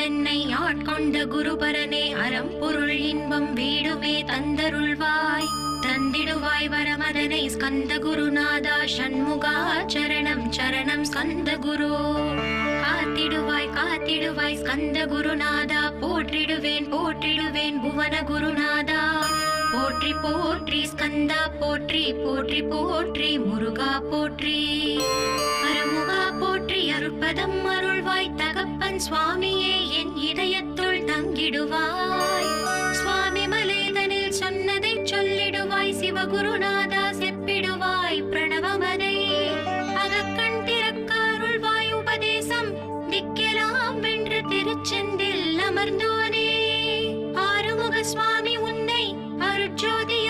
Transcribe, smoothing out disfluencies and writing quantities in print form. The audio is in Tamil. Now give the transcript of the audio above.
ஆண்டென்னை ஆட்கொண்ட குருபரனே அறம் பொருள் இன்பம் வீடுமே தந்தருள்வாய் தந்திடுவாய் வரமதனை ஸ்கந்த குருநாதா ஷண்முகா சரணம் சரணம் ஸ்கந்த குரு காத்திடுவாய் காத்திடுவாய் ஸ்கந்த குருநாதா போற்றிடுவேன் போற்றிடுவேன் புவன குருநாதா போற்றி போற்றி ஸ்கந்தா போற்றி போற்றி போற்றி முருகா போற்றி அருமுகா போற்றி அருட்பதம் அருள்வாய் தகப்பன் சுவாமியே என் இதயத்துள் தங்கிடுவாய் சுவாமி மலேதனில் சொன்னதை சொல்லிடுவாய் சிவகுருநாதா செப்பிடுவாய் பிரணவமதை அகக்கண் திறக்க அருள்வாய் உபதேசம் திக்கெல்லாம் வென்று திருச்செந்தில் அமர்ந்தோனே ஆறுமுக சுவாமி உன்னை அருட்ஜோதி